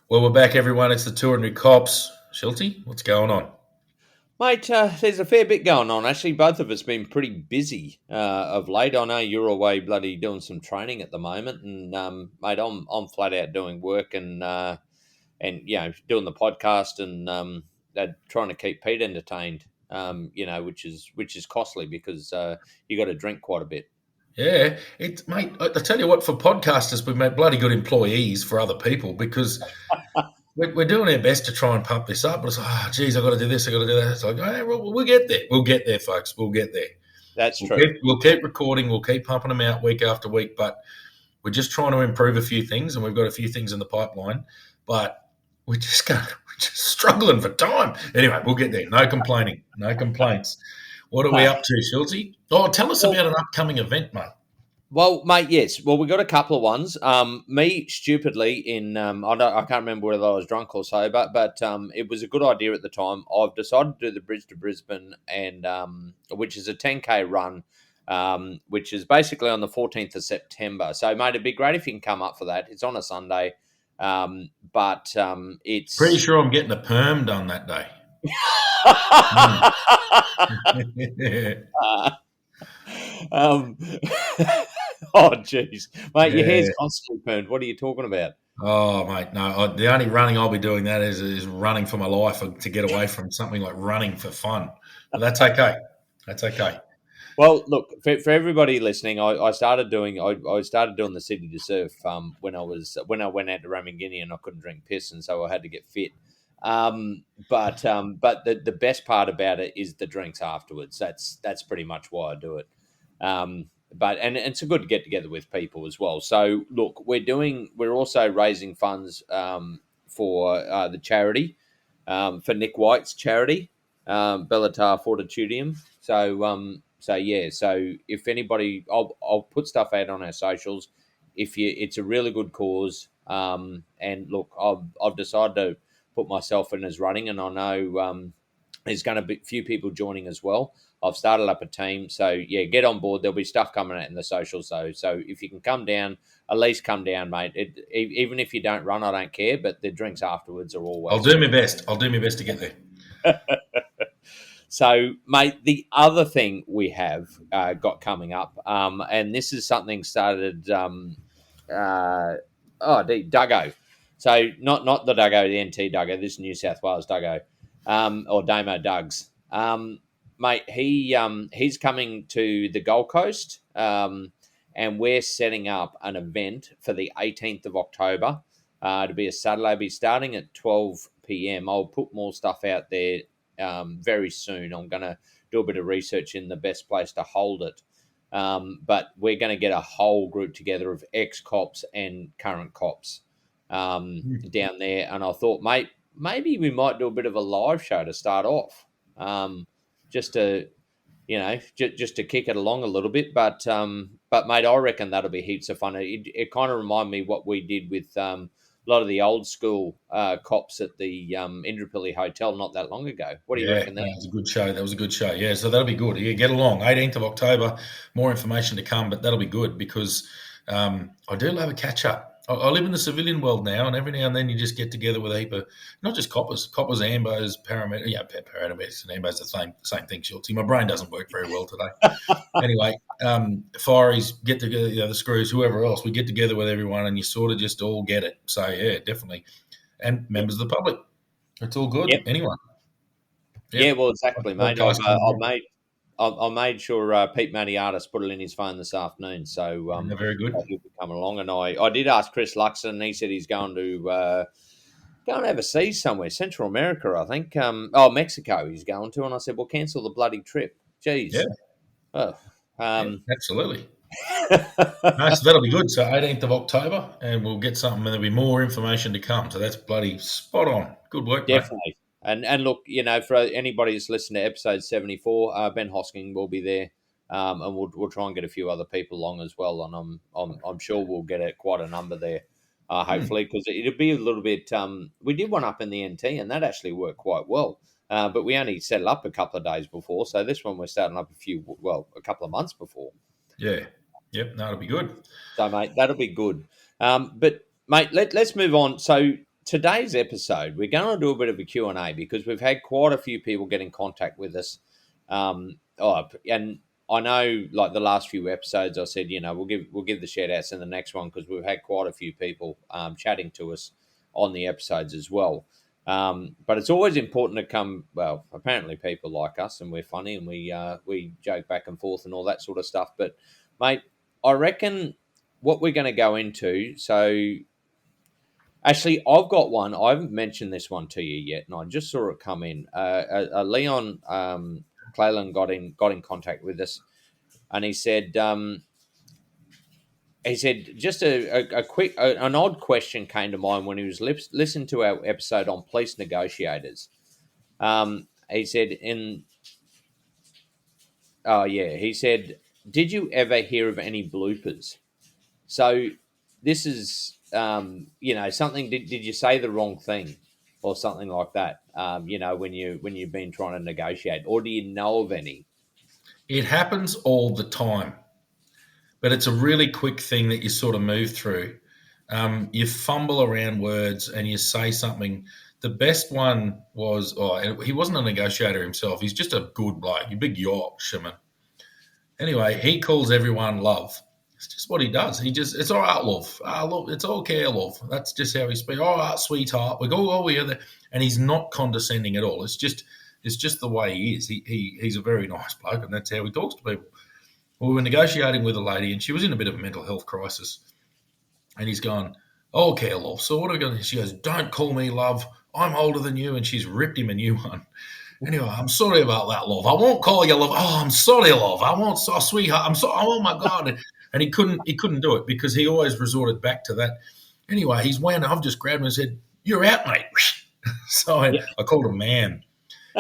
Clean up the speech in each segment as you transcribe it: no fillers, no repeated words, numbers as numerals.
Well, we're back, everyone. It's the 200 Cops. Schultzy, what's going on? Mate, there's a fair bit going on. Actually, both of us been pretty busy of late. I know you're away bloody doing some training at the moment, and mate, I'm flat out doing work and doing the podcast and trying to keep Pete entertained. Which is costly because you got to drink quite a bit. Yeah, mate. I tell you what, for podcasters, we make bloody good employees for other people because we're doing our best to try and pump this up. But it's like, geez, I got to do this, I got to do that. It's like, hey, we'll get there. We'll get there, folks. We'll get there. That's We'll true. keep recording. We'll keep pumping them out week after week. But we're just trying to improve a few things, and we've got a few things in the pipeline. But we're just struggling for time. Anyway, we'll get there. No complaining. No complaints. What are we up to, Schultzy? Oh, tell us Well, about an upcoming event, mate. Well, mate, yes. Well, we got a couple of ones. Me stupidly I can't remember whether I was drunk or sober, but it was a good idea at the time. I've decided to do the Bridge to Brisbane, and which is a 10K run, which is basically on the 14th of September. So, mate, it'd be great if you can come up for that. It's on a Sunday, but Pretty it's. sure I'm getting a perm done that day. Mm. um, oh, jeez, mate, your hair's Yeah. constantly burned. What are you talking about? Oh, mate, no. The only running I'll be doing that is running for my life to get away from something like running for fun. But that's okay. That's okay. Well, look for everybody listening. I started doing the City to Surf when I went out to Ramangini and I couldn't drink piss, and so I had to get fit. But the best part about it is the drinks afterwards. That's pretty much why I do it. But it's a good to get together with people as well. So look, we're also raising funds for the charity for Nick White's charity, Bellatar Fortitudium. So yeah, so if anybody, I'll put stuff out on our socials. It's a really good cause. And look, I've decided to put myself in as running, and I know there's going to be a few people joining as well. I've started up a team, so yeah, get on board. There'll be stuff coming out in the socials, though. So if you can come down, at least come down, mate. Even if you don't run, I don't care. But the drinks afterwards are I'll always do my good. best. I'll do my best to get there. So, mate, the other thing we have got coming up, and this is something started, Duggo. So not the Duggo, the NT Duggo, this New South Wales Duggo, or Damo Dugs. Mate, he's coming to the Gold Coast, and we're setting up an event for the 18th of October to be a Saturday. It'll be starting at 12 p.m. I'll put more stuff out there very soon. I'm going to do a bit of research in the best place to hold it. But we're going to get a whole group together of ex-cops and current cops down there. And I thought, mate, maybe we might do a bit of a live show to start off, just to, just to kick it along a little bit. But mate, I reckon that'll be heaps of fun. It kind of reminded me what we did with a lot of the old school cops at the Indooroopilly Hotel not that long ago. What do you Yeah, reckon no, there? it was a good show. That was a good show. Yeah, so that'll be good. Yeah, get along. 18th of October, more information to come, but that'll be good because I do love a catch up. I live in the civilian world now, and every now and then you just get together with a heap of not just coppers, ambos, paramedics. Yeah, paramedics and ambos, the same thing. Schultzy. My brain doesn't work very well today. Anyway, fireys get together, the screws, whoever else. We get together with everyone, and you sort of just all get it. So yeah, definitely, and members of the public. It's all good. Yep. Anyway. Yeah, Yep. well, exactly, mate. Podcast coming I made sure Pete Maniatis put it in his phone this afternoon, so in. Very good. he'll be coming along. And I did ask Chris Luxon. He said he's going to go and overseas somewhere, Central America, I think. Mexico. He's going to, and I said, well, cancel the bloody trip. Yeah, Jeez. Oh. yeah, Um, absolutely. No, so that'll be good. So 18th of October, and we'll get something, and there'll be more information to come. So that's bloody spot on. Good work, mate. Definitely. And look, for anybody that's listened to episode 74, Ben Hosking will be there, and we'll try and get a few other people along as well. And I'm sure we'll get quite a number there, Hmm. hopefully, because it'll be a little bit. We did one up in the NT, and that actually worked quite well. But we only set it up a couple of days before, so this one we're starting up a couple of months before. Yeah. Yep. No, it'll be good. So, mate, that'll be good. But mate, let's move on. So today's episode, we're going to do a bit of a Q&A because we've had quite a few people get in contact with us. And I know, like the last few episodes, I said, we'll give the shout outs in the next one because we've had quite a few people chatting to us on the episodes as well. But it's always important to come. Well, apparently people like us and we're funny and we joke back and forth and all that sort of stuff. But mate, I reckon what we're going to go into. So actually, I've got one. I haven't mentioned this one to you yet, and I just saw it come in. Leon Clayland got in contact with us, and he said just a quick an odd question came to mind when he was listening to our episode on police negotiators. He said he said, did you ever hear of any bloopers? So this is something. Did you say the wrong thing or something like that? When you've been trying to negotiate, or do you know of any? It happens all the time, but it's a really quick thing that you sort of move through. You fumble around words and you say something. The best one was, he wasn't a negotiator himself. He's just a good bloke, a big Yorkshireman. Anyway, he calls everyone love. It's just what he does. It's all right, love. Love, it's okay, love. That's just how he speaks. All right, sweetheart. We go over here, and he's not condescending at all. It's just the way he is. He's a very nice bloke, and that's how he talks to people. Well, we were negotiating with a lady, and she was in a bit of a mental health crisis. And he's gone, okay, love. So what are we going to do? She goes, don't call me love. I'm older than you. And she's ripped him a new one. Anyway, I'm sorry about that, love. I won't call you love. Oh, I'm sorry, love. I won't, sweetheart. I'm sorry. Oh my God. And he couldn't do it because he always resorted back to that. Anyway, he's when I've just grabbed him and said, you're out, mate. So I called him ma'am.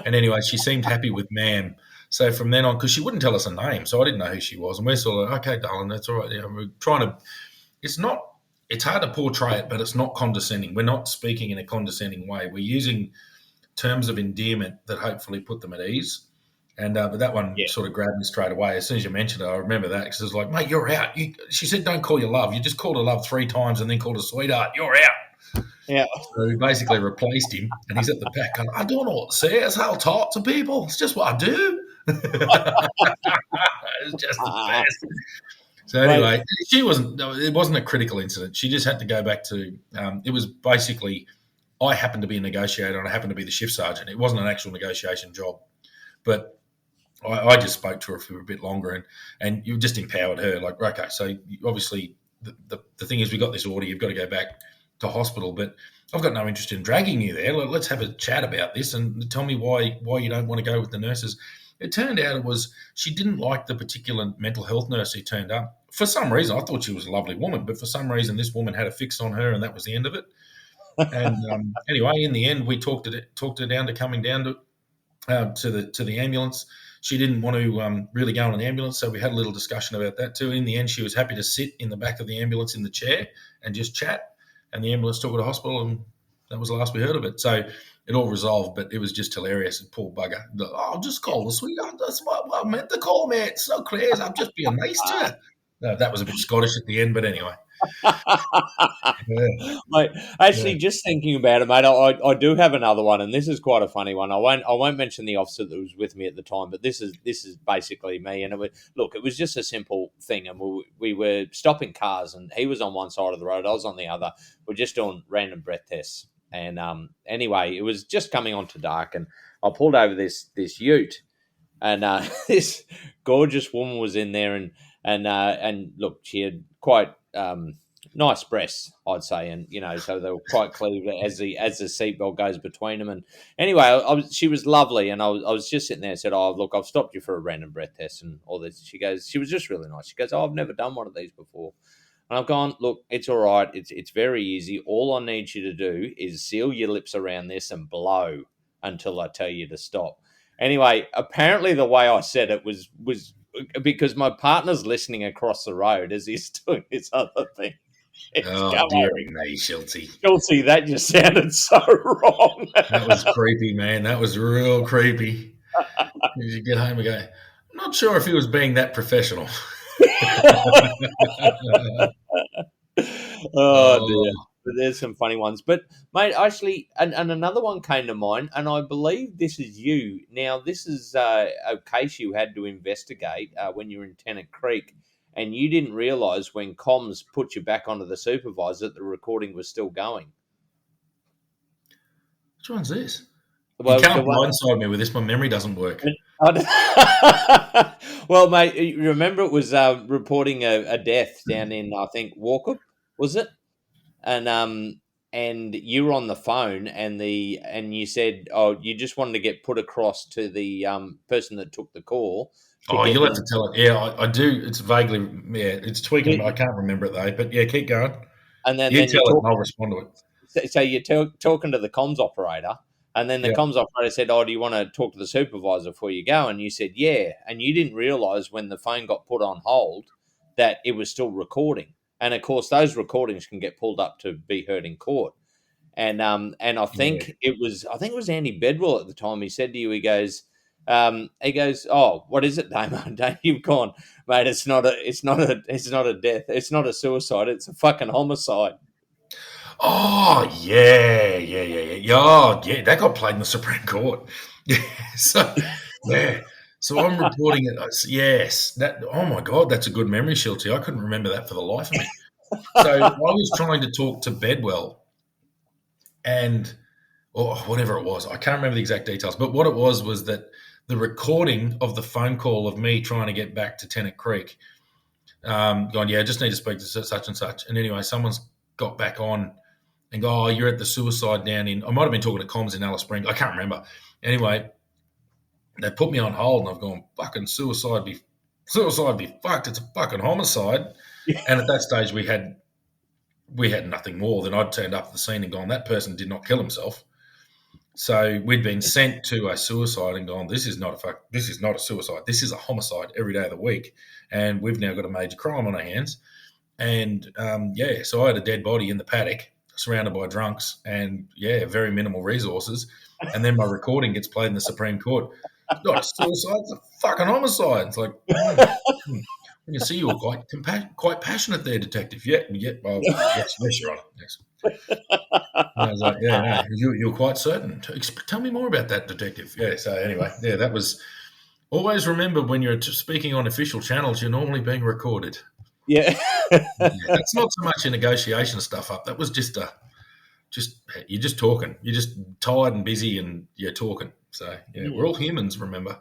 And anyway, she seemed happy with ma'am. So from then on, because she wouldn't tell us a name, so I didn't know who she was. And we're sort of, okay, darling, that's all right. We're trying to, it's hard to portray it, but it's not condescending. We're not speaking in a condescending way. We're using terms of endearment that hopefully put them at ease. And but that one sort of grabbed me straight away. As soon as you mentioned it, I remember that because it was like, mate, you're out. She said, don't call you love. You just called her love 3 times and then called her sweetheart. You're out. Yeah. So we basically replaced him, and he's at the back going, I don't know what to say. It's how I talk to people. It's just what I do. It's just the best. So anyway, it wasn't a critical incident. She just had to go back to, it was basically, I happened to be a negotiator and I happened to be the shift sergeant. It wasn't an actual negotiation job. But I just spoke to her for a bit longer and you just empowered her. Like, okay, so obviously the thing is we got this order, you've got to go back to hospital, but I've got no interest in dragging you there. Let's have a chat about this and tell me why you don't want to go with the nurses. It turned out she didn't like the particular mental health nurse who turned up. For some reason, I thought she was a lovely woman, but for some reason this woman had a fix on her and that was the end of it. And anyway, in the end, we talked her down to coming down to the ambulance. She didn't want to really go in an ambulance, so we had a little discussion about that too. In the end, she was happy to sit in the back of the ambulance in the chair and just chat, and the ambulance took her to hospital, and that was the last we heard of it. So it all resolved, but it was just hilarious. And poor bugger. I'll just call the sweetheart. That's what I meant to call, mate. It's so crazy. I'm just being nice to her. No, that was a bit Scottish at the end, but anyway. Mate, actually, just thinking about it, mate, I do have another one, and this is quite a funny one. I won't mention the officer that was with me at the time, but this is basically me. And it was just a simple thing, and we were stopping cars, and he was on one side of the road, I was on the other. We're just doing random breath tests, and anyway, it was just coming on to dark, and I pulled over this ute, and this gorgeous woman was in there, and look, she had quite nice breasts, I'd say, and so they were quite clear as the seatbelt goes between them. And anyway, she was lovely, and I was just sitting there and said, "Oh, look, I've stopped you for a random breath test and all this." She was just really nice. She goes, "Oh, I've never done one of these before," and I've gone, "Look, it's all right. It's very easy. All I need you to do is seal your lips around this and blow until I tell you to stop." Anyway, apparently the way I said it was because my partner's listening across the road as he's doing this other thing. Oh, dear me, Schultzy. Schultzy, that just sounded so wrong. That was creepy, man. That was real creepy. You get home and go, I'm not sure if he was being that professional. Oh, dear. there's some funny ones. But mate, actually, and another one came to mind, and I believe this is you. Now, this is a case you had to investigate when you were in Tennant Creek, and you didn't realise when comms put you back onto the supervisor that the recording was still going. Which one's this? You Well, the can't one. blindside me with this. My memory doesn't work. Well, mate, you remember it was reporting a death down in, I think, Walkup, was it? And you were on the phone, and you said, oh, you just wanted to get put across to the person that took the call to Oh, get you'll have them. to tell it. Yeah, I do. It's vaguely, yeah, it's tweaking. I you- can't remember it though. But yeah, keep going. and then You then you tell it, talk. and I'll respond to it. So you're talking to the comms operator, and then the Yeah, comms operator said, "Oh, do you want to talk to the supervisor before you go?" And you said, "Yeah." And you didn't realise when the phone got put on hold that it was still recording. And of course, those recordings can get pulled up to be heard in court. And I yeah. think it was Andy Bedwell at the time. He said to you, he goes, "Oh, what is it, Damo?" Damo, you've gone, mate. It's not a death. It's not a suicide. It's a fucking homicide. Oh, yeah. Oh, yeah. That got played in the Supreme Court. Yeah. So, yeah. So I'm reporting it. Yes. That. Oh my God, that's a good memory, Schultzy. I couldn't remember that for the life of me. So I was trying to talk to Bedwell, and or whatever it was. I can't remember the exact details, but what it was that the recording of the phone call of me trying to get back to Tennant Creek, going, yeah, I just need to speak to such and such. And anyway, someone's got back on and go, oh, you're at the suicide down in, I might have been talking to comms in Alice Springs. I can't remember. Anyway, they put me on hold and I've gone, fucking suicide be fucked. It's a fucking homicide. And at that stage, we had nothing more than I'd turned up at the scene and gone, that person did not kill himself. So we'd been sent to a suicide and gone, this is not a suicide. This is a homicide every day of the week. And we've now got a major crime on our hands. And yeah, so I had a dead body in the paddock surrounded by drunks and yeah, very minimal resources. And then my recording gets played in the Supreme Court. It's not a suicide, it's a fucking homicide. It's like, I can see you were quite passionate there, detective. Yeah, well, yes, Your Honour. Yes. And I was like, yeah, no, you're quite certain. Tell me more about that, detective. Yeah, so anyway, yeah, that was, always remember when you're speaking on official channels, you're normally being recorded. Yeah. Yeah, that's not so much a negotiation stuff up. That was just you're just talking. You're just tired and busy and you're talking. So yeah, we're all humans, remember.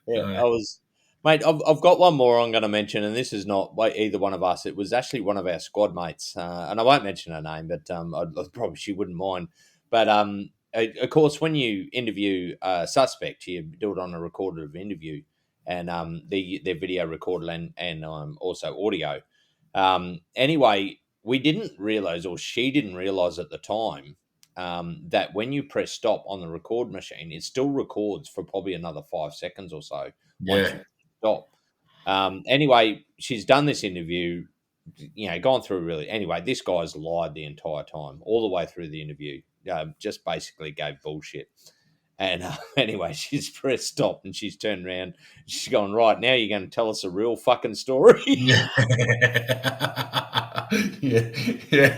Yeah, So, I was, mate. I've got one more I'm going to mention, and this is not by either one of us. It was actually one of our squad mates, and I won't mention her name, but I probably she wouldn't mind. But of course, when you interview a suspect, you do it on a recorded interview, and their video recorded and also audio. Anyway, we didn't realize, or she didn't realize at the time, that when you press stop on the record machine, it still records for probably another 5 seconds or so once you yeah. stop. Anyway, she's done this interview, gone through really. Anyway, this guy's lied the entire time, all the way through the interview. Just basically gave bullshit. And anyway, she's pressed stop and she's turned around. She's going, right, now you're going to tell us a real fucking story. Yeah. Yeah. Yeah.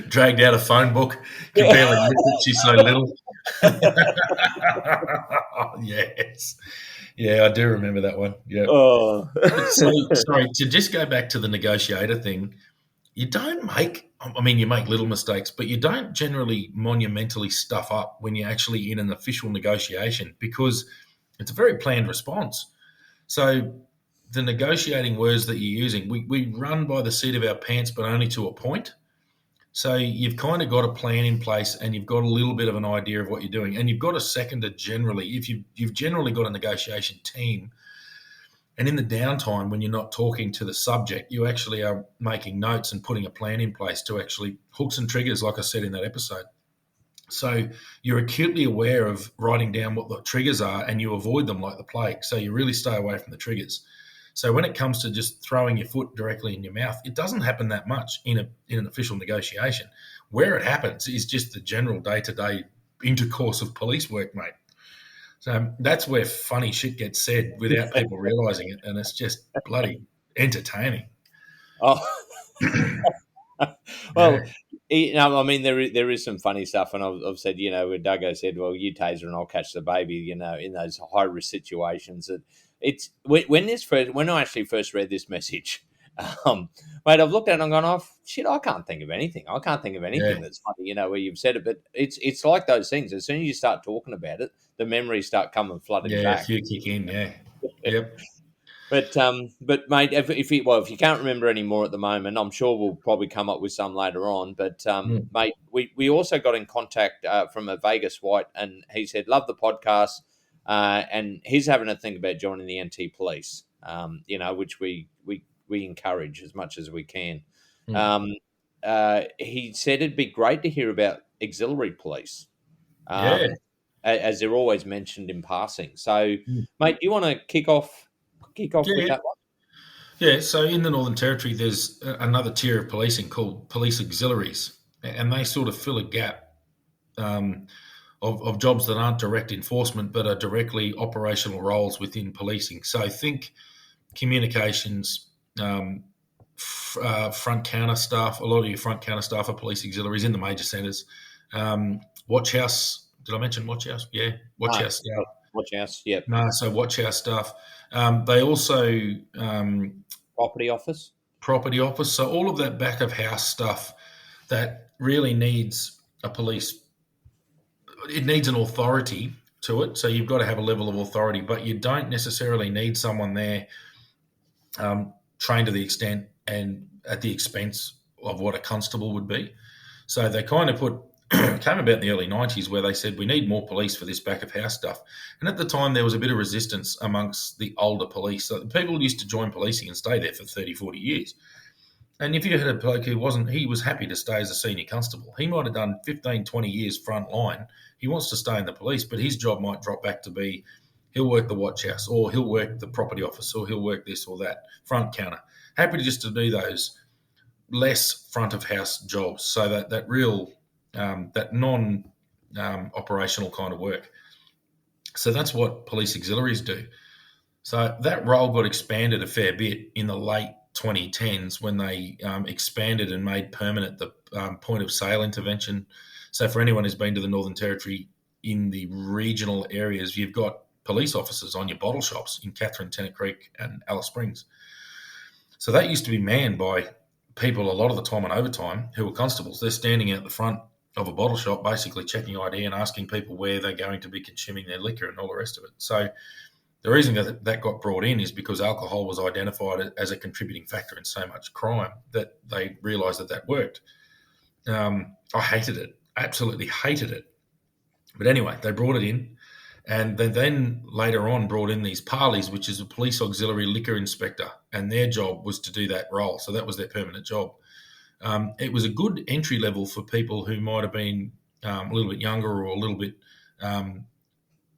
Dragged out a phone book, can barely lift it. She's so little. Yes. Yeah, I do remember that one. Yeah. Oh. But so, sorry, to just go back to the negotiator thing, you don't make, I mean, you make little mistakes, but you don't generally monumentally stuff up when you're actually in an official negotiation because it's a very planned response. So the negotiating words that you're using, we run by the seat of our pants, but only to a point. So you've kind of got a plan in place and you've got a little bit of an idea of what you're doing. And you've got a seconder generally, if you've generally got a negotiation team. And in the downtime, when you're not talking to the subject, you actually are making notes and putting a plan in place to actually hooks and triggers, like I said in that episode. So you're acutely aware of writing down what the triggers are and you avoid them like the plague. So you really stay away from the triggers. So when it comes to just throwing your foot directly in your mouth, it doesn't happen that much in an official negotiation. Where it happens is just the general day-to-day intercourse of police work, mate. So that's where funny shit gets said without people realising it, and it's just bloody entertaining. Oh, Well, Yeah, I mean, there is some funny stuff, and I've said, where Duggo said, "Well, you taser and I'll catch the baby," in those high risk situations. That it's when I actually first read this message, um, mate, I've looked at it and gone, "Oh shit, I can't think of anything. I can't think of yeah, anything that's funny." Where you've said it, but it's like those things. As soon as you start talking about it, the memories start coming flooding yeah. A back. few kick in. Yeah, yep. But mate, if you can't remember any more at the moment, I'm sure we'll probably come up with some later on. But Mm. mate, we also got in contact from a Vegas White, and he said love the podcast, and he's having a think about joining the NT Police. Which we encourage as much as we can. Mm. Um, he said it'd be great to hear about auxiliary police, Yeah, um, as they're always mentioned in passing. So, Mm. mate, do you want to kick off with yeah, that one? yeah. So in the Northern Territory, there's another tier of policing called police auxiliaries, and they sort of fill a gap um, of jobs that aren't direct enforcement but are directly operational roles within policing. So think communications, front counter staff. A lot of your front counter staff are police auxiliaries in the major centres. Watch house. Did I mention watch house? Yeah, watch Ah, house staff. watch house. Yep. No, so watch house staff. They also Property office. property office. So all of that back of house stuff that really needs a police. It needs an authority to it. So you've got to have a level of authority, but you don't necessarily need someone there trained to the extent and at the expense of what a constable would be. So they kind of came about in the early 90s where they said we need more police for this back of house stuff. And at the time there was a bit of resistance amongst the older police. So people used to join policing and stay there for 30, 40 years. And if you had a bloke who wasn't, he was happy to stay as a senior constable. He might have done 15, 20 years front line. He wants to stay in the police, but his job might drop back to be he'll work the watch house or he'll work the property office or he'll work this or that, front counter. Happy to just to do those less front of house jobs. So that real, that non operational kind of work. So that's what police auxiliaries do. So that role got expanded a fair bit in the late 2010s when they expanded and made permanent the point of sale intervention. So for anyone who's been to the Northern Territory in the regional areas, you've got police officers on your bottle shops in Catherine, Tennant Creek, and Alice Springs. So that used to be manned by people a lot of the time on overtime who were constables. They're standing out the front of a bottle shop, basically checking ID and asking people where they're going to be consuming their liquor and all the rest of it. So the reason that got brought in is because alcohol was identified as a contributing factor in so much crime that they realised that worked. I hated it, absolutely hated it. But anyway, they brought it in, and they then later on brought in these parleys, which is a police auxiliary liquor inspector, and their job was to do that role. So that was their permanent job. It was a good entry level for people who might have been a little bit younger or a little bit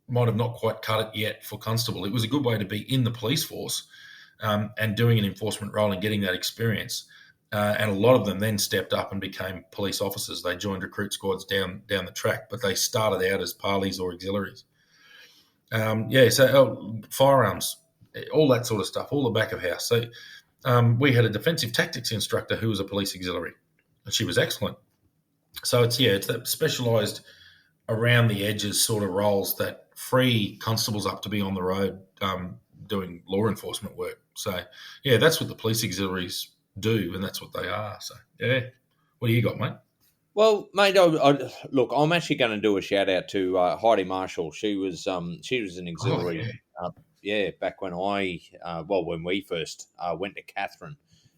might have not quite cut it yet for constable. It was a good way to be in the police force and doing an enforcement role and getting that experience. And a lot of them then stepped up and became police officers. They joined recruit squads down the track, but they started out as parleys or auxiliaries. Firearms, all that sort of stuff, all the back of house. So we had a defensive tactics instructor who was a police auxiliary, and she was excellent. So it's that specialised around the edges sort of roles that free constables up to be on the road doing law enforcement work. So, yeah, that's what the police auxiliaries do, and that's what they are. So, yeah. What do you got, mate? Well, mate, look, I'm actually going to do a shout out to Heidi Marshall. She was an Oh, auxiliary. yeah. Back when when we first went to Catherine,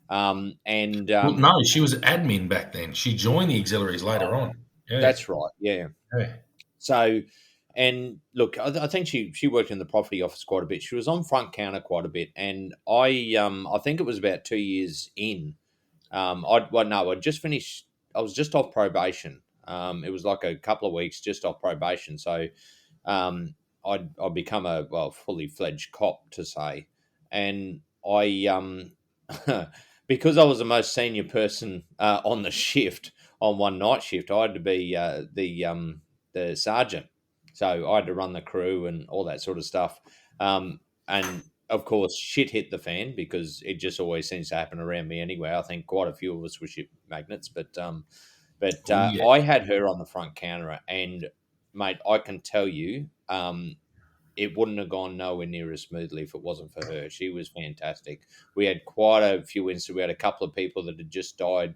and Well, no, she was admin back then. She joined the auxiliaries later on. Yeah. that's right. Yeah. Yeah. So, and look, I think she worked in the property office quite a bit. She was on front counter quite a bit, and I think it was about 2 years in. I just finished. I was just off probation. It was like a couple of weeks just off probation. So, I'd become a fully fledged cop to say, and I because I was the most senior person on the shift on one night shift, I had to be the sergeant. So I had to run the crew and all that sort of stuff. And of course, shit hit the fan because it just always seems to happen around me anyway. I think quite a few of us were ship magnets, but Oh yeah, I had her on the front counter, and mate, I can tell you, it wouldn't have gone nowhere near as smoothly if it wasn't for her. She was fantastic. We had quite a few incidents. We had a couple of people that had just died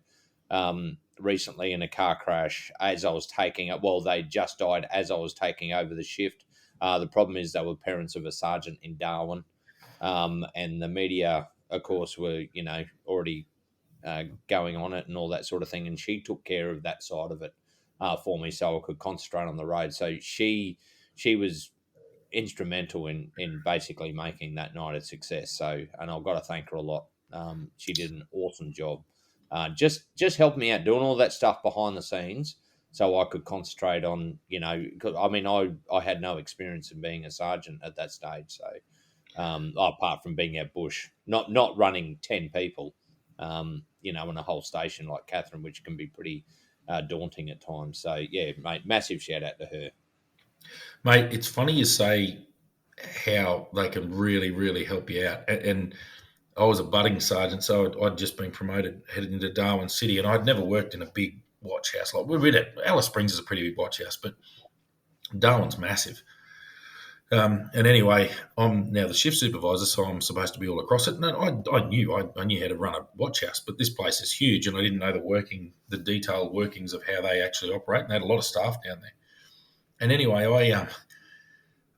recently in a car crash as I was taking it. Well, they just died as I was taking over the shift. The problem is they were parents of a sergeant in Darwin, and the media, of course, were already going on it and all that sort of thing. And she took care of that side of it for me, so I could concentrate on the road. So she was instrumental in basically making that night a success. So, and I've got to thank her a lot. She did an awesome job. Just helped me out doing all that stuff behind the scenes, so I could concentrate on 'cause, I mean, I had no experience in being a sergeant at that stage. So, apart from being out bush, not running 10 people, in a whole station like Catherine, which can be pretty daunting at times. So yeah, mate, massive shout out to her. mate. It's funny you say how they can really, really help you out. And I was a budding sergeant, so I'd just been promoted, headed into Darwin City, and I'd never worked in a big watch house. Like we're at Alice Springs is a pretty big watch house, but Darwin's massive. And anyway, I'm now the shift supervisor, so I'm supposed to be all across it. And I knew how to run a watch house, but this place is huge, and I didn't know the detailed workings of how they actually operate. And they had a lot of staff down there. And anyway,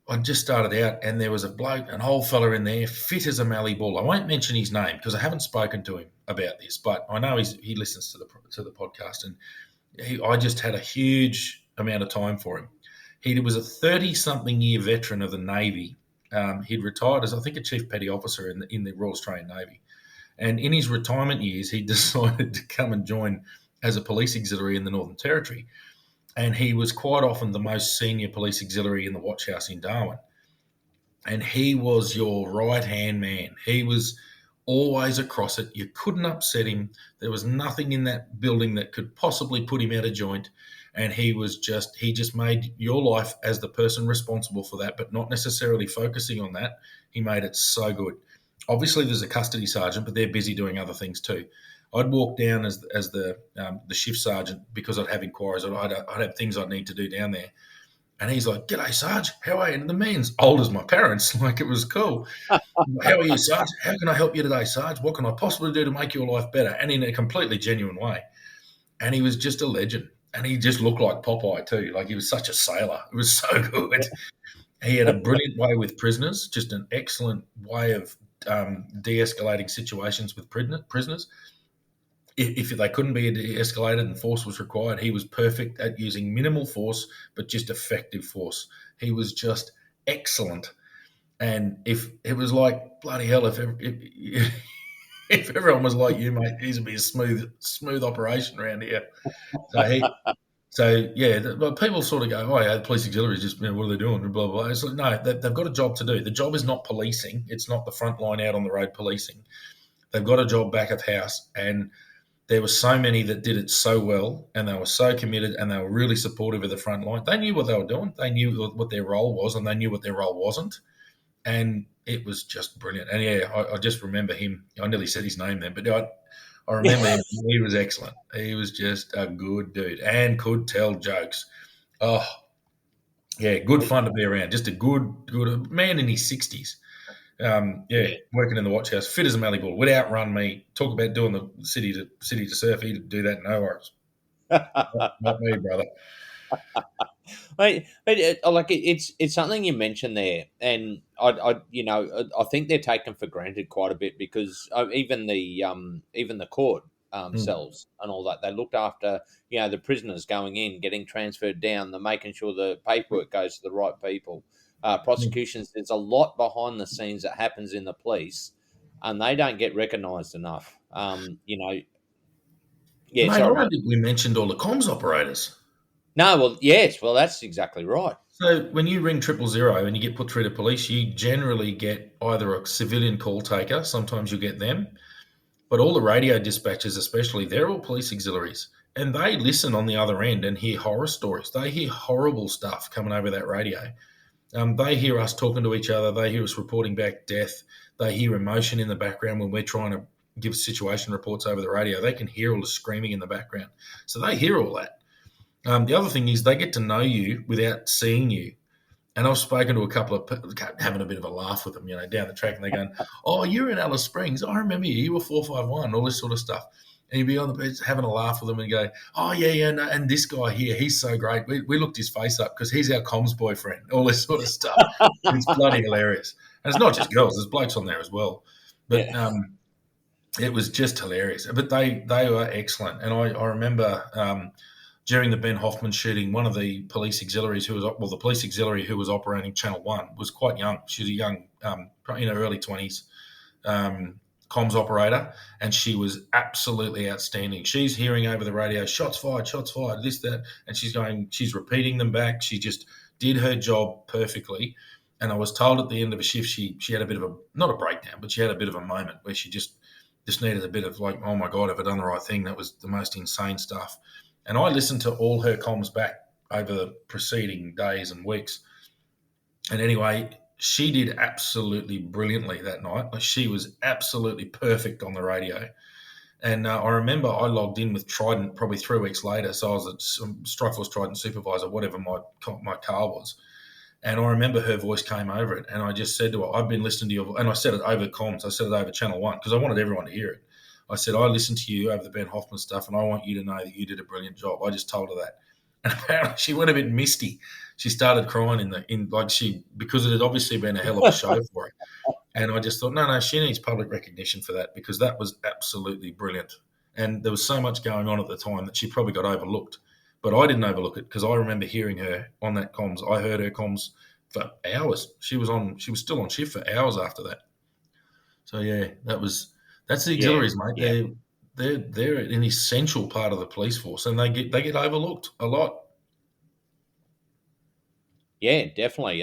I just started out, and there was a bloke, an old fella in there, fit as a mallee bull. I won't mention his name because I haven't spoken to him about this, but I know he listens to the podcast, and I just had a huge amount of time for him. He was a 30-something year veteran of the Navy. He'd retired as, I think, a chief petty officer in the Royal Australian Navy. And in his retirement years, he decided to come and join as a police auxiliary in the Northern Territory. And he was quite often the most senior police auxiliary in the watch house in Darwin. And he was your right-hand man. He was always across it. You couldn't upset him. There was nothing in that building that could possibly put him out of joint. And he just made your life as the person responsible for that, but not necessarily focusing on that. He made it so good. Obviously, there's a custody sergeant, but they're busy doing other things too. I'd walk down as the shift sergeant because I'd have inquiries. I'd have things I'd need to do down there. And he's like, "G'day, Sarge. How are you?" And the man's old as my parents. Like, it was cool. "How are you, Sarge? How can I help you today, Sarge? What can I possibly do to make your life better?" And in a completely genuine way. And he was just a legend. And he just looked like Popeye too. Like, he was such a sailor. It was so good. He had a brilliant way with prisoners, just an excellent way of de-escalating situations with prisoners. If they couldn't be de-escalated and force was required, he was perfect at using minimal force, but just effective force. He was just excellent. And if it was like, bloody hell, if everyone was like you, mate, these would be a smooth operation around here. So yeah, people sort of go, "Oh yeah, the police auxiliaries just what are they doing?" Blah blah. It's like, no, they've got a job to do. The job is not policing. It's not the front line out on the road policing. They've got a job back of house, and there were so many that did it so well, and they were so committed, and they were really supportive of the front line. They knew what they were doing. They knew what their role was, and they knew what their role wasn't. And it was just brilliant. And yeah, I just remember him. I nearly said his name then, but I remember him. He was excellent. He was just a good dude and could tell jokes. Oh, yeah, good fun to be around. Just a good man in his 60s. Working in the watch house, fit as a mallee bull, would outrun me. Talk about doing the city to surf. He'd do that, no worries. Not me, brother. But it's something you mentioned there, and I think they're taken for granted quite a bit because even the court cells and all that, they looked after the prisoners going in, getting transferred down, the making sure the paperwork goes to the right people. Prosecutions, there's a lot behind the scenes that happens in the police, and they don't get recognised enough. Yeah, Mate, I sorry, don't mate. think we mentioned all the comms operators. No, well, yes, well, that's exactly right. So when you ring 000 and you get put through to police, you generally get either a civilian call taker, sometimes you get them, but all the radio dispatchers especially, they're all police auxiliaries. And they listen on the other end and hear horror stories. They hear horrible stuff coming over that radio. They hear us talking to each other. They hear us reporting back death. they hear emotion in the background when we're trying to give situation reports over the radio. They can hear all the screaming in the background. So they hear all that. The other thing is they get to know you without seeing you. And I've spoken to a couple of people, having a bit of a laugh with them, down the track, and they're going, "Oh, you're in Alice Springs. I remember you. You were 451, all this sort of stuff." And you'd be on the beach having a laugh with them and go, "Oh, yeah, no, and this guy here, he's so great. We looked his face up because he's our comms boyfriend," all this sort of stuff. It's bloody hilarious. And it's not just girls, there's blokes on there as well. But it was just hilarious. But they were excellent. And I remember during the Ben Hoffman shooting, one of the police auxiliaries the police auxiliary who was operating Channel 1 was quite young. She was a young, in her early 20s, comms operator, and she was absolutely outstanding. She's hearing over the radio, shots fired, this, that, and she's repeating them back. She just did her job perfectly. And I was told at the end of a shift, she had a bit of not a breakdown, but she had a bit of a moment where she just needed a bit of like, oh my God, have I done the right thing? That was the most insane stuff. And I listened to all her comms back over the preceding days and weeks. And anyway, she did absolutely brilliantly that night. Like, she was absolutely perfect on the radio. And I remember I logged in with Trident probably 3 weeks later. So I was at Strikeforce Trident supervisor, whatever my car was. And I remember her voice came over it. And I just said to her, "I've been listening to your voice." And I said it over comms. I said it over Channel 1 because I wanted everyone to hear it. I said, "I listened to you over the Ben Hoffman stuff, and I want you to know that you did a brilliant job." I just told her that. And apparently she went a bit misty. She started crying because it had obviously been a hell of a show for her. And I just thought, no, she needs public recognition for that because that was absolutely brilliant. And there was so much going on at the time that she probably got overlooked. But I didn't overlook it because I remember hearing her on that comms. I heard her comms for hours. She was still on shift for hours after that. So yeah, that's the auxiliaries, mate. Yeah. They're an essential part of the police force, and they get overlooked a lot. Yeah, definitely.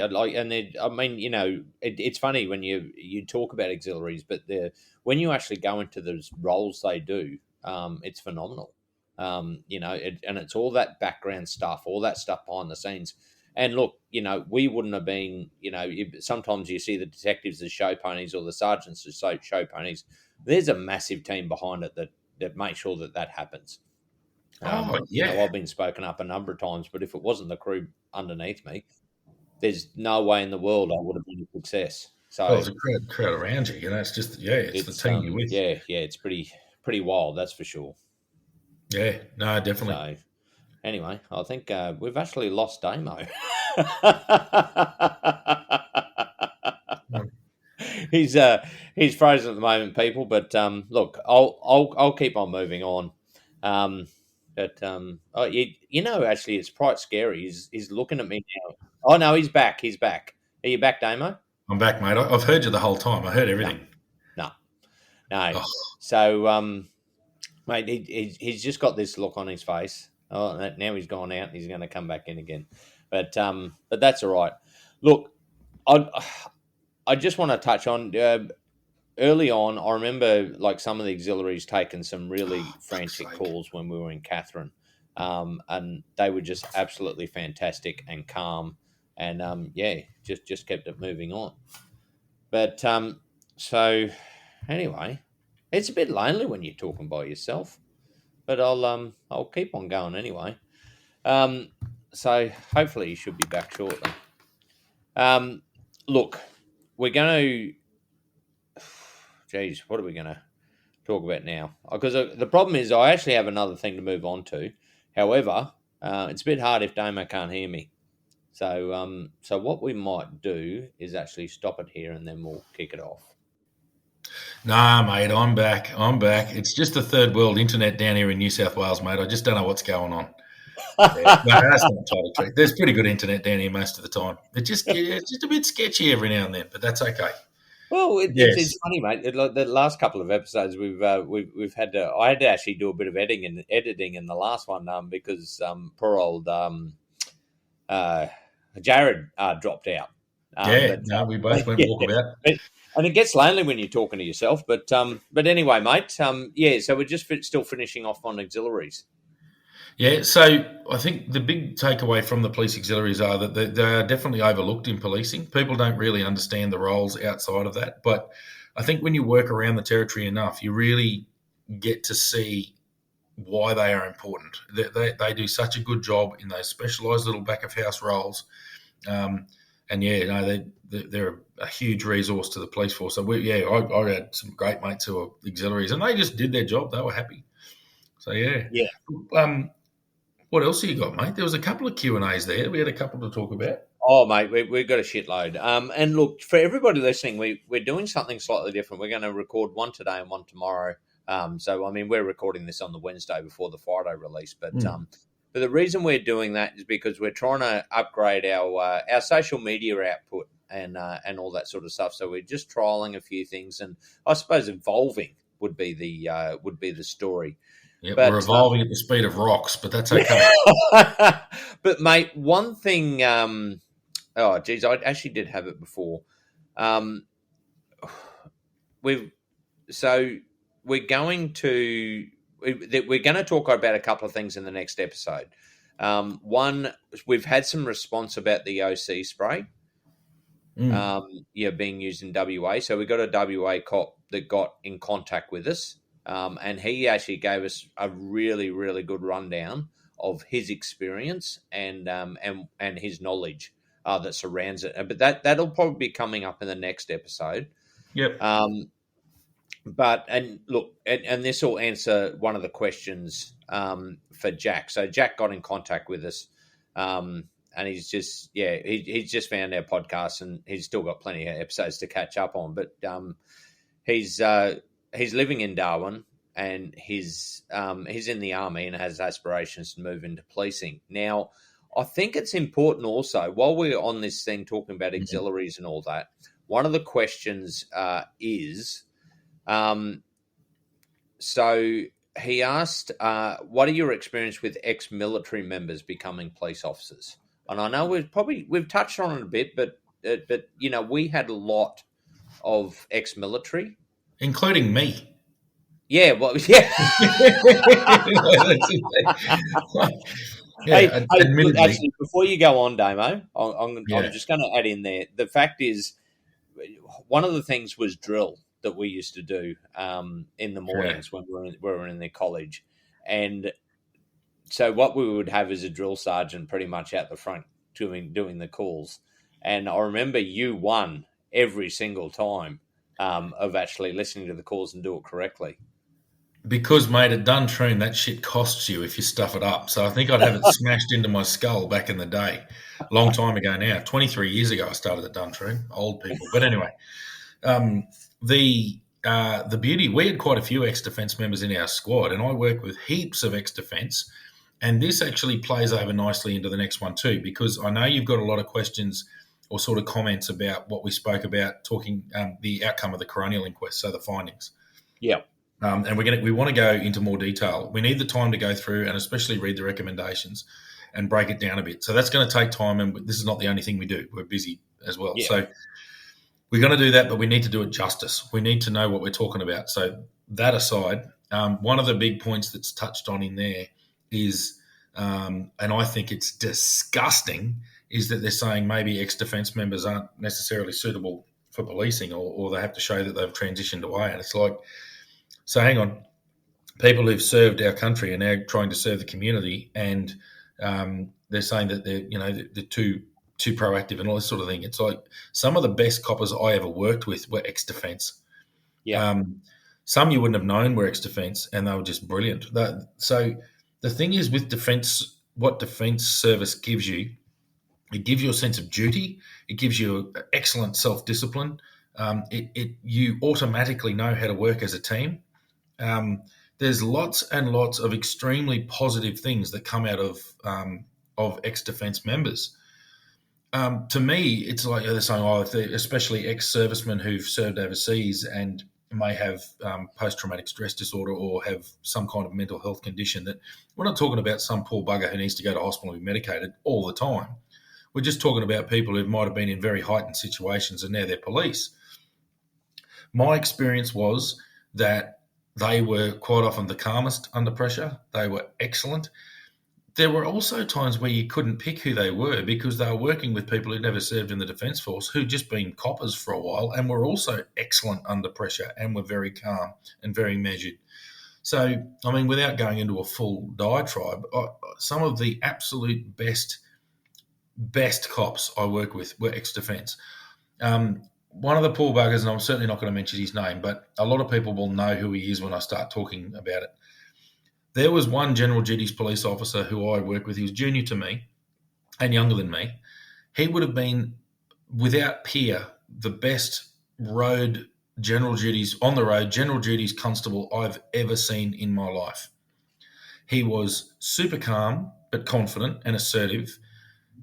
It's funny when you talk about auxiliaries, but when you actually go into those roles they do, it's phenomenal. And it's all that background stuff, all that stuff behind the scenes. And look, we wouldn't have been, sometimes you see the detectives as show ponies or the sergeants as show ponies. There's a massive team behind it that makes sure that happens. I've been spoken up a number of times, but if it wasn't the crew underneath me, there's no way in the world I would have been a success. So there's a crowd around you. It's just it's the team you're with. Yeah, it's pretty wild, that's for sure. Yeah, no, definitely. So anyway, I think we've actually lost Damo. He's frozen at the moment, people. But look, I'll keep on moving on. Actually, it's quite scary. He's looking at me now. Oh no, he's back. He's back. Are you back, Damo? I'm back, mate. I've heard you the whole time. I heard everything. No. Oh. So, mate, he's just got this look on his face. Oh, now he's gone out. He's going to come back in again. But that's all right. Look, I just want to touch on early on. I remember like some of the auxiliaries taking some really frantic calls when we were in Catherine, and they were just absolutely fantastic and calm, and just kept it moving on. But so anyway, it's a bit lonely when you're talking by yourself, but I'll keep on going anyway. So hopefully you should be back shortly. Look, we're going to. Geez, what are we going to talk about now? Because the problem is I actually have another thing to move on to. However, it's a bit hard if Damo can't hear me. So what we might do is actually stop it here and then we'll kick it off. Nah, mate, I'm back. It's just the third world internet down here in New South Wales, mate. I just don't know what's going on. No, that's not totally true. There's pretty good internet down here most of the time. It's just a bit sketchy every now and then, but that's okay. Well, it's funny, mate. The last couple of episodes we've had to. I had to actually do a bit of editing in the last one because poor old Jared dropped out. We both went walkabout. And it gets lonely when you're talking to yourself. But anyway, mate. So we're just still finishing off on auxiliaries. Yeah, so I think the big takeaway from the police auxiliaries are that they are definitely overlooked in policing. People don't really understand the roles outside of that. But I think when you work around the territory enough, you really get to see why they are important. They do such a good job in those specialised little back of house roles. And yeah, no, they're a huge resource to the police force. So I had some great mates who were auxiliaries, and they just did their job. They were happy. So yeah. Yeah. What else have you got, mate? There was a couple of Q&As there. We had a couple to talk about. Oh, mate, we've got a shitload. And look, for everybody listening, we're doing something slightly different. We're going to record one today and one tomorrow. So, I mean, we're recording this on the Wednesday before the Friday release. But the reason we're doing that is because we're trying to upgrade our social media output and all that sort of stuff. So we're just trialing a few things, and I suppose evolving would be the story. Yeah, we're evolving at the speed of rocks, but that's okay. But mate, one thing. Oh, geez, I actually did have it before. We're going to talk about a couple of things in the next episode. One, we've had some response about the OC spray. Being used in WA. So we got a WA cop that got in contact with us, and he actually gave us a really, really good rundown of his experience and his knowledge that surrounds it. But that'll probably be coming up in the next episode. Yep. And this will answer one of the questions for Jack. So Jack got in contact with us. And he's just, he's just found our podcast, and he's still got plenty of episodes to catch up on. But he's living in Darwin, and he's in the army and has aspirations to move into policing. Now, I think it's important also, while we're on this thing talking about auxiliaries and all that, one of the questions is, so he asked, what are your experience with ex-military members becoming police officers? And I know we've touched on it a bit, but you know, we had a lot of ex-military, including me. Yeah, well, yeah. Hey, look, actually, before you go on, Damo, I'm just going to add in there. The fact is, one of the things was drill that we used to do in the mornings when we were in the college, and so what we would have is a drill sergeant pretty much out the front doing the calls. And I remember you won every single time of actually listening to the calls and do it correctly. Because, mate, at Duntroon, that shit costs you if you stuff it up. So I think I'd have it smashed into my skull back in the day, a long time ago now. 23 years ago I started at Duntroon, old people. But anyway, the beauty, we had quite a few ex-defence members in our squad, and I work with heaps of ex-defence. And this actually plays over nicely into the next one too, because I know you've got a lot of questions or sort of comments about what we spoke about, talking the outcome of the coronial inquest, so the findings. Yeah. And we want to go into more detail. We need the time to go through and especially read the recommendations and break it down a bit. So that's going to take time, and this is not the only thing we do. We're busy as well. Yeah. So we're going to do that, but we need to do it justice. We need to know what we're talking about. So that aside, one of the big points that's touched on in there is, and I think it's disgusting, is that they're saying maybe ex-defence members aren't necessarily suitable for policing, or they have to show that they've transitioned away. And it's like, so hang on, people who've served our country are now trying to serve the community, and they're saying that they're too proactive and all this sort of thing. It's like some of the best coppers I ever worked with were ex-defence. Yeah. Some you wouldn't have known were ex-defence, and they were just brilliant. So the thing is with defence, what defence service gives you, it gives you a sense of duty. It gives you excellent self-discipline. You automatically know how to work as a team. There's lots and lots of extremely positive things that come out of ex-defence members. To me, it's like they're saying, especially ex-servicemen who've served overseas and may have post-traumatic stress disorder or have some kind of mental health condition, that we're not talking about some poor bugger who needs to go to hospital and be medicated all the time. We're just talking about people who might have been in very heightened situations and now they're police. My experience was that they were quite often the calmest under pressure. They were excellent. there were also times where you couldn't pick who they were because they were working with people who'd never served in the Defence Force, who'd just been coppers for a while and were also excellent under pressure and were very calm and very measured. So, I mean, without going into a full diatribe, some of the absolute best cops I work with were ex-defence. One of the poor buggers, and I'm certainly not going to mention his name, but a lot of people will know who he is when I start talking about it. There was one general duties police officer who I worked with. He was junior to me and younger than me. He would have been, without peer, the best road general duties on the road general duties constable I've ever seen in my life. He was super calm but confident and assertive.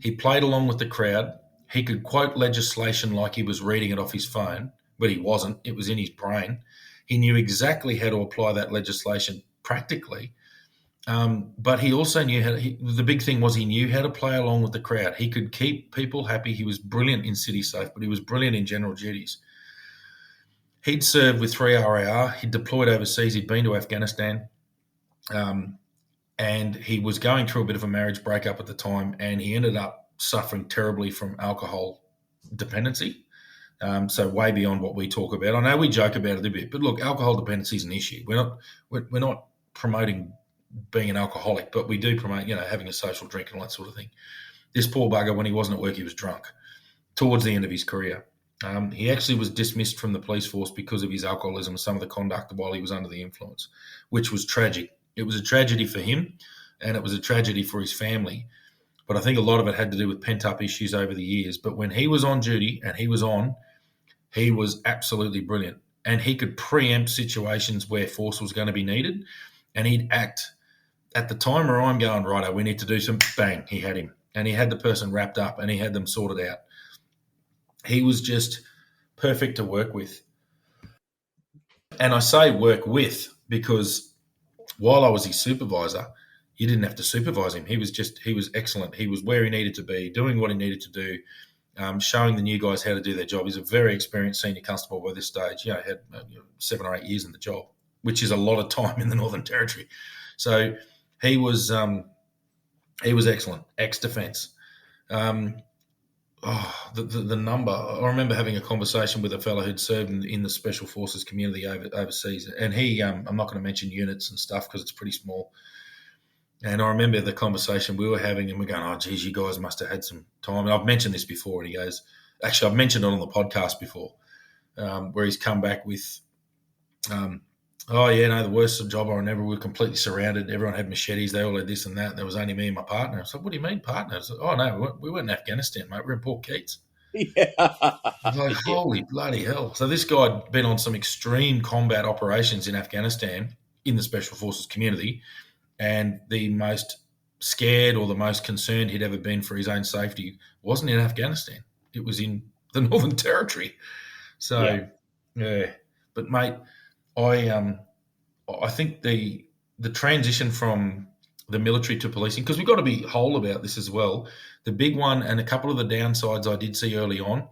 He played along with the crowd. He could quote legislation like he was reading it off his phone, but he wasn't. It was in his brain. He knew exactly how to apply that legislation practically. But he also knew the big thing was he knew how to play along with the crowd. He could keep people happy. He was brilliant in city safe, but he was brilliant in general duties. He'd served with 3 RAR. He'd deployed overseas. He'd been to Afghanistan. And he was going through a bit of a marriage breakup at the time, and he ended up suffering terribly from alcohol dependency. So way beyond what we talk about. I know we joke about it a bit, but look, alcohol dependency is an issue. We're not promoting being an alcoholic, but we do promote, having a social drink and all that sort of thing. This poor bugger, when he wasn't at work, he was drunk towards the end of his career. He actually was dismissed from the police force because of his alcoholism and some of the conduct while he was under the influence, which was tragic. It was a tragedy for him, and it was a tragedy for his family. But I think a lot of it had to do with pent-up issues over the years. But when he was on duty and he was absolutely brilliant. And he could preempt situations where force was going to be needed, and he'd act at the time where I'm going, righto, we need to do some, bang, he had him. And he had the person wrapped up and he had them sorted out. He was just perfect to work with. And I say work with because while I was his supervisor, you didn't have to supervise him. He was excellent. He was where he needed to be, doing what he needed to do, showing the new guys how to do their job. He's a very experienced senior constable by this stage. He had 7 or 8 years in the job, which is a lot of time in the Northern Territory. So he was excellent, ex-defence. The number, I remember having a conversation with a fellow who'd served in the Special Forces community overseas, and I'm not going to mention units and stuff because it's pretty small. And I remember the conversation we were having, and we're going, oh, geez, you guys must have had some time. And I've mentioned this before, and he goes, actually, I've mentioned it on the podcast before, where he's come back with, the worst job I remember, we were completely surrounded. Everyone had machetes. They all had this and that. There was only me and my partner. I was like, what do you mean, partner? I was like, oh, no, we weren't in Afghanistan, mate. We're in Port Keats. Yeah. I was like, holy bloody hell. So this guy had been on some extreme combat operations in Afghanistan in the Special Forces community, and the most scared or the most concerned he'd ever been for his own safety wasn't in Afghanistan. It was in the Northern Territory. So, yeah. But, mate, I think the transition from the military to policing, because we've got to be whole about this as well. The big one and a couple of the downsides I did see early on,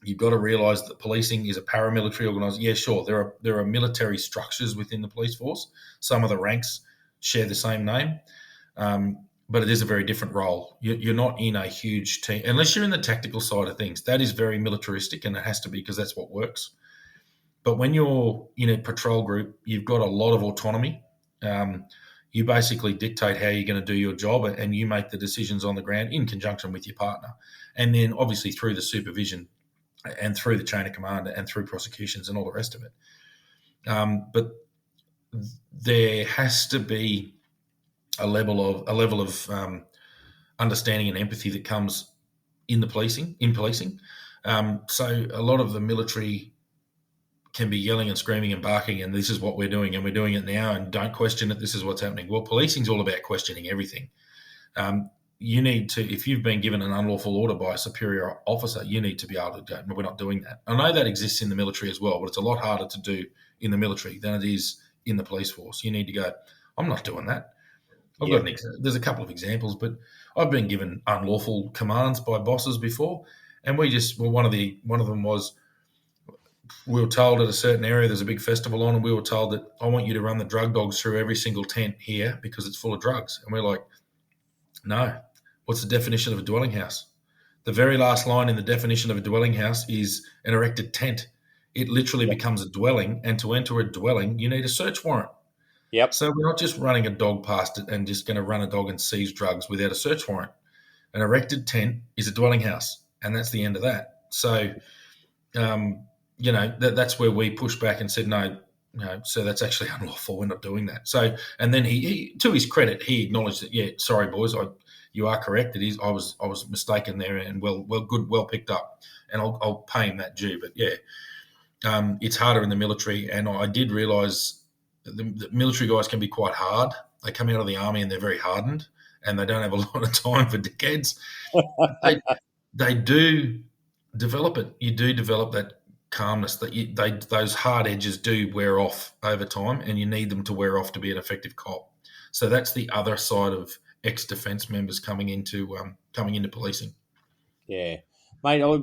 you've got to realise that policing is a paramilitary organisation. Yeah, sure, there are military structures within the police force. Some of the ranks share the same name, but it is a very different role. You're not in a huge team, unless you're in the tactical side of things. That is very militaristic, and it has to be because that's what works. But when you're in a patrol group, you've got a lot of autonomy. You basically dictate how you're going to do your job, and you make the decisions on the ground in conjunction with your partner. And then obviously through the supervision and through the chain of command and through prosecutions and all the rest of it. But there has to be a level of understanding and empathy that comes in policing. So a lot of the military can be yelling and screaming and barking, and this is what we're doing, and we're doing it now, and don't question it. This is what's happening. Well, policing is all about questioning everything. You need to, if you've been given an unlawful order by a superior officer, you need to be able to go, no, we're not doing that. I know that exists in the military as well, but it's a lot harder to do in the military than it is in the police force. You need to go, I'm not doing that. There's a couple of examples, but I've been given unlawful commands by bosses before, and one of them was, we were told at a certain area there's a big festival on, and we were told that I want you to run the drug dogs through every single tent here because it's full of drugs. And we're like, No. What's the definition of a dwelling house? The very last line in the definition of a dwelling house is an erected tent. It literally Yep. becomes a dwelling, and to enter a dwelling, you need a search warrant. Yep. So we're not just running a dog past it and just going to run a dog and seize drugs without a search warrant. An erected tent is a dwelling house, and that's the end of that. So, um, that's where we pushed back and said, no, so that's actually unlawful. We're not doing that. So, and then he to his credit, he acknowledged that, yeah, sorry, boys, you are correct. It is. I was mistaken there, and well picked up, and I'll pay him that due. But yeah, it's harder in the military, and I did realise the military guys can be quite hard. They come out of the army and they're very hardened, and they don't have a lot of time for dickheads. They do develop it. You do develop that calmness that those hard edges do wear off over time, and you need them to wear off to be an effective cop. So that's the other side of ex-defence members coming into policing. Yeah, mate. I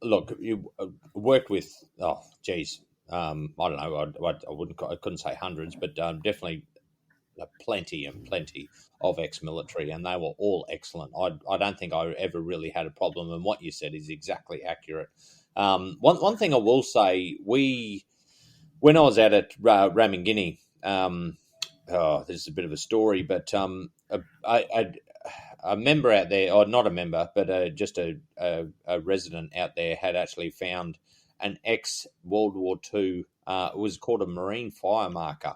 look. You worked with. Oh, geez. I don't know. I wouldn't. I couldn't say hundreds, but definitely plenty and plenty of ex-military, and they were all excellent. I don't think I ever really had a problem. And what you said is exactly accurate. One thing I will say, when I was out at Ramangini, this is a bit of a story, but a member out there, or not a member, but just a resident out there had actually found an ex World War II. It was called a marine fire marker,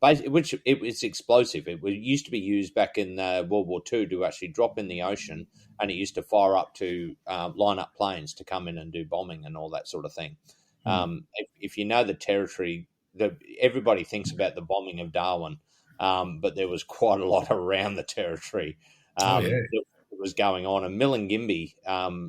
which it was explosive. It used to be used back in World War II to actually drop in the ocean, and it used to fire up to line up planes to come in and do bombing and all that sort of thing. If you know the territory, everybody thinks about the bombing of Darwin. But there was quite a lot around the territory Oh yeah, that was going on. And Milingimbi,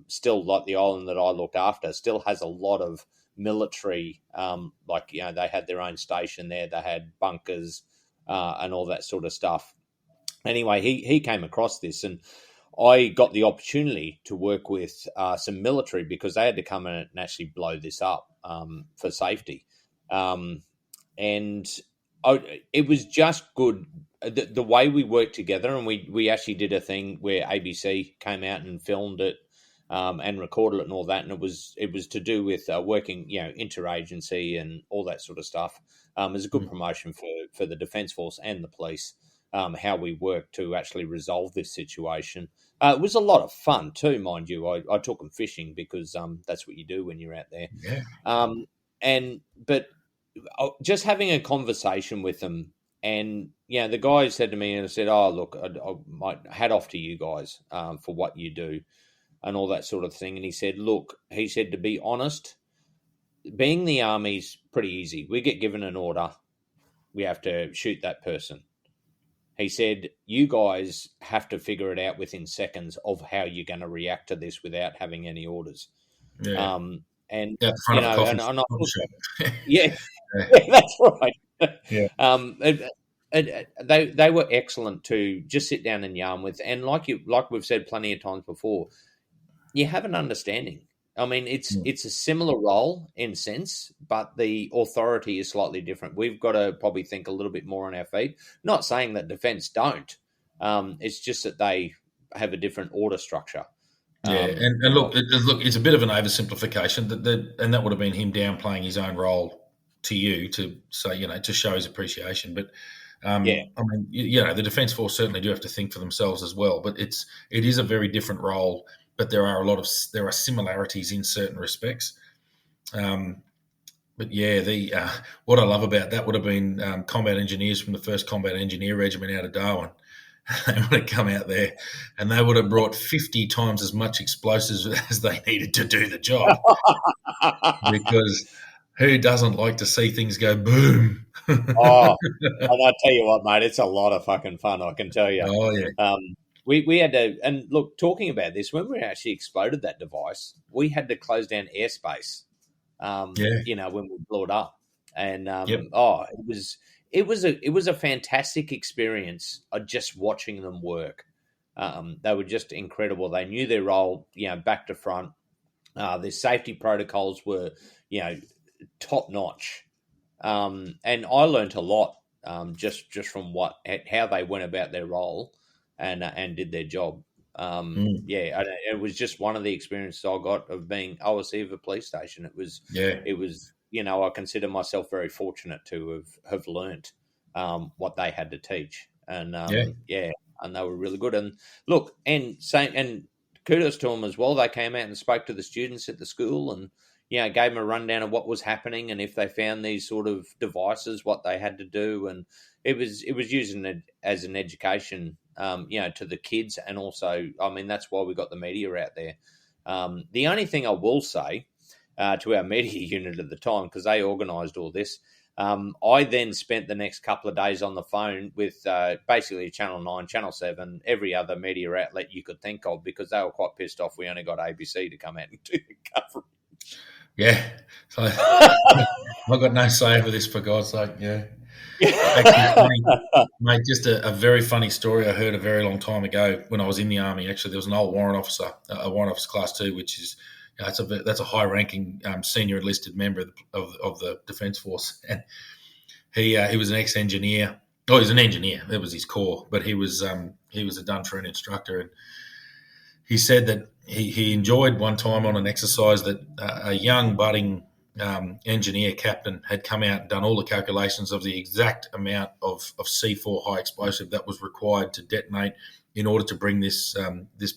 still like the island that I looked after, still has a lot of military. They had their own station there. They had bunkers and all that sort of stuff. Anyway, he came across this, and I got the opportunity to work with some military because they had to come in and actually blow this up for safety. And it was just good the way we worked together, and we actually did a thing where ABC came out and filmed it and recorded it and all that, and it was to do with working, interagency and all that sort of stuff. It was a good promotion for the Defence Force and the police, how we worked to actually resolve this situation. It was a lot of fun too, mind you. I took them fishing because that's what you do when you're out there. yeah. But just having a conversation with them, and the guy said to me, and I said, "Oh, look, I might hat off to you guys for what you do and all that sort of thing." And he said, "Look," he said, "to be honest, being the army's pretty easy. We get given an order, we have to shoot that person." He said, "You guys have to figure it out within seconds of how you're going to react to this without having any orders." Yeah. And Out the front of a coffee and I coffee thought, shop. yeah, Yeah. that's right. Yeah. They were excellent to just sit down and yarn with, and like we've said plenty of times before, you have an understanding. I mean, it's a similar role in sense, but the authority is slightly different. We've got to probably think a little bit more on our feet. Not saying that defence don't. It's just that they have a different order structure. Yeah, and look, it's a bit of an oversimplification. And that would have been him downplaying his own role to you to say, to show his appreciation. But Yeah, I mean, the Defence Force certainly do have to think for themselves as well. But it is a very different role. But there are similarities in certain respects. But yeah, what I love about that would have been combat engineers from the 1st Combat Engineer Regiment out of Darwin. They would have come out there and they would have brought 50 times as much explosives as they needed to do the job, because who doesn't like to see things go boom? Oh, and I tell you what, mate, it's a lot of fucking fun. I can tell you. Oh yeah, We had to, and look, talking about this, when we actually exploded that device, we had to close down airspace. yeah, When we blew it up, and yep, it was a fantastic experience. Just watching them work. They were just incredible. They knew their role, back to front. Their safety protocols were, top notch. And I learned a lot just from how they went about their role. and did their job. Mm. It was just one of the experiences I got of being OSC of a police station. Yeah. It was, I consider myself very fortunate to have learnt what they had to teach, and Yeah. and they were really good. And look, and kudos to them as well. They came out and spoke to the students at the school, and gave them a rundown of what was happening, and if they found these sort of devices, what they had to do, and it was using it as an education, to the kids, and also, I mean, that's why we got the media out there. The only thing I will say to our media unit at the time, because they organised all this, I then spent the next couple of days on the phone with basically Channel 9, Channel 7, every other media outlet you could think of, because they were quite pissed off we only got ABC to come out and do the coverage. Yeah. So I've got no say over this, for God's sake. Yeah. Actually, funny, mate, just a very funny story I heard a very long time ago when I was in the army. Actually, there was an old warrant officer, a warrant officer class 2, which is that's a high-ranking senior enlisted member of the Defence Force, and he was an ex-engineer. Oh, he's an engineer. That was his core, but he was a done for an instructor, and he said that he enjoyed one time on an exercise that a young budding engineer captain had come out and done all the calculations of the exact amount of C4 high explosive that was required to detonate in order to bring this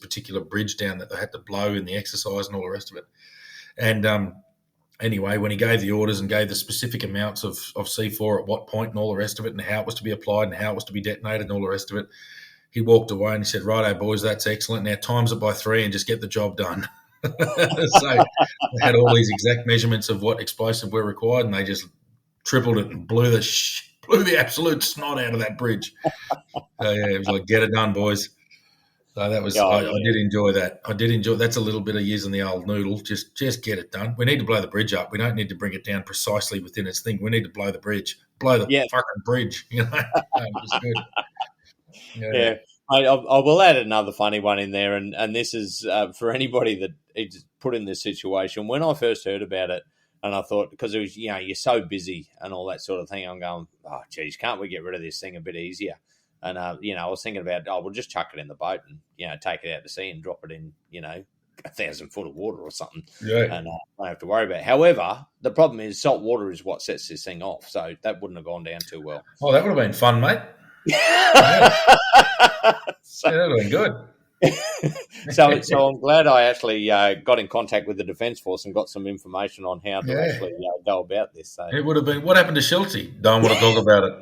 particular bridge down that they had to blow in the exercise and all the rest of it. And anyway, when he gave the orders and gave the specific amounts of C4 at what point and all the rest of it, and how it was to be applied and how it was to be detonated and all the rest of it, he walked away and he said, "Righto, boys, that's excellent. Now times it by 3 and just get the job done." So they had all these exact measurements of what explosive were required, and they just tripled it and blew the absolute snot out of that bridge. So yeah, it was like, get it done, boys. So that was I did enjoy that. That's a little bit of using the old noodle. Just get it done. We need to blow the bridge up. We don't need to bring it down precisely within its thing. We need to blow the bridge. Blow the fucking bridge. It was good. Yeah. I will add another funny one in there, and this is for anybody that is put in this situation. When I first heard about it, and I thought, because it was, you're so busy and all that sort of thing, I'm going, oh, geez, can't we get rid of this thing a bit easier? And, I was thinking about, we'll just chuck it in the boat and, take it out to sea and drop it in, 1,000 foot of water or something. Yeah. And I don't have to worry about it. However, the problem is salt water is what sets this thing off. So that wouldn't have gone down too well. Oh, that would have been fun, mate. Yeah. That would have been good. So I'm glad I actually got in contact with the Defence Force and got some information on how to actually go about this. So. It would have been, what happened to Schultzy? Don't want to talk about it.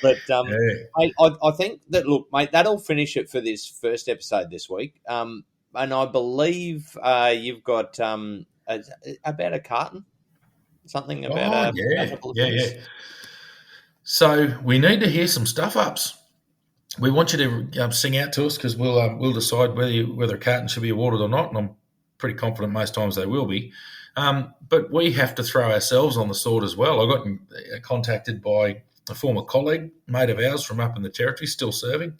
But I think that, look, mate, that'll finish it for this first episode this week. And I believe you've got about a carton, something about yeah. So we need to hear some stuff ups. We want you to sing out to us, because we'll decide whether a carton should be awarded or not, and I'm pretty confident most times they will be. But we have to throw ourselves on the sword as well. I got contacted by a former colleague, mate of ours from up in the Territory, still serving,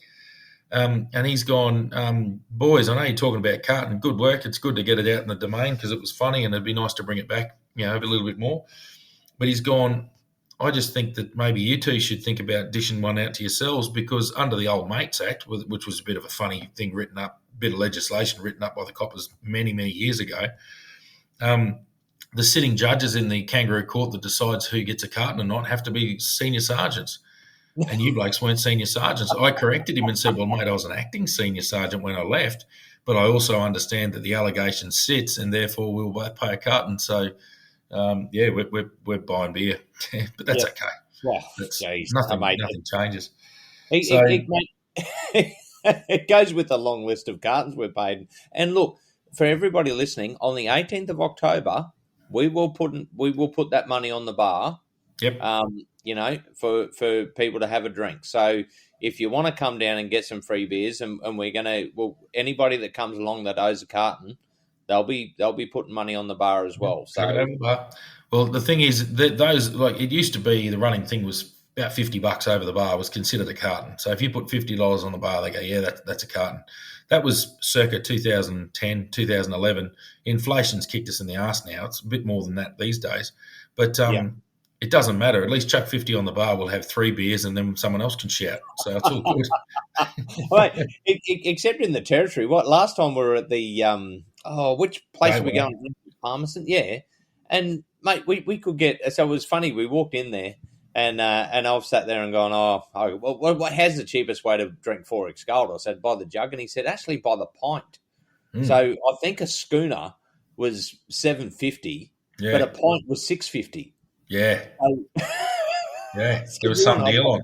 and he's gone, boys, I know you're talking about carton, good work. It's good to get it out in the domain because it was funny, and it'd be nice to bring it back, a little bit more. But he's gone, I just think that maybe you two should think about dishing one out to yourselves, because under the Old Mates Act, which was a bit of a funny thing written up, bit of legislation written up by the coppers many, many years ago, the sitting judges in the kangaroo court that decides who gets a carton or not have to be senior sergeants. And you blokes weren't senior sergeants. I corrected him and said, well, mate, I was an acting senior sergeant when I left, but I also understand that the allegation sits, and therefore we'll both pay a carton. So, we're buying beer, but that's okay. Well, nothing changes. It goes with the long list of cartons we're paid. And look, for everybody listening, on the 18th of October, we will put that money on the bar. Yep. For people to have a drink. So if you want to come down and get some free beers, and we're gonna, anybody that comes along that owes a carton, they'll be putting money on the bar as well. So, well, the thing is that those, like, it used to be, the running thing was about $50 over the bar was considered a carton. So if you put $50 on the bar, they go, yeah, that's a carton. That was circa 2010, 2011. Inflation's kicked us in the arse now. It's a bit more than that these days. But it doesn't matter. At least chuck 50 on the bar. We'll have 3 beers and then someone else can shout. So it's all good. Right, except in the territory. What last time we were at the which place were we Gateway. going? Palmerston, yeah. And mate, we could get. So it was funny. We walked in there, and I've sat there and gone, how's the cheapest way to drink 4X Gold? I said by the jug, and he said actually by the pint. So I think a schooner was $7.50, but a pint was $6.50. Yeah. So, Yeah. so There was some deal on.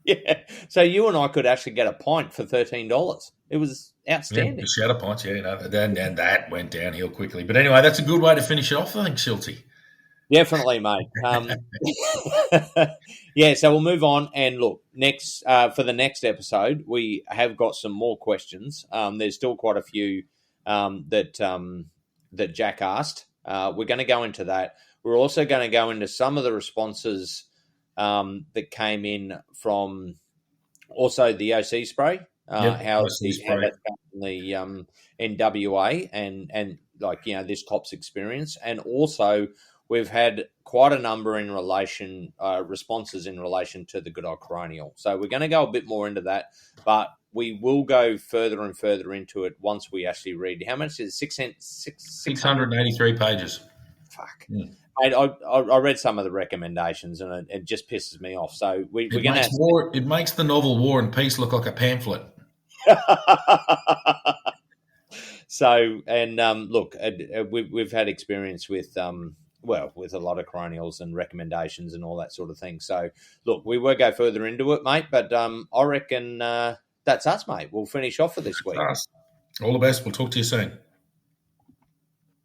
Yeah. So you and I could actually get a pint for $13. It was Yeah, outstanding. the shatter pints, then that went downhill quickly. But anyway, that's a good way to finish it off, I think, Schultzy. Definitely, mate. Yeah, so we'll move on and look next for the next episode. We have got some more questions. There's still quite a few that Jack asked. We're going to go into that. We're also going to go into some of the responses that came in from also the OC spray. How that's going in the NWA and like this COPS experience, and also we've had quite a number in relation responses in relation to the good old coronial. So we're going to go a bit more into that, but we will go further and further into it once we actually read. How much is it? 683 pages. Fuck. Mate, I read some of the recommendations and it just pisses me off. So we're going to it makes the novel War and Peace look like a pamphlet. So and look, we've had experience with with a lot of coronials and recommendations and all that sort of thing. So look, we will go further into it, mate. But I reckon that's us, mate. We'll finish off for this week. All the best. We'll talk to you soon.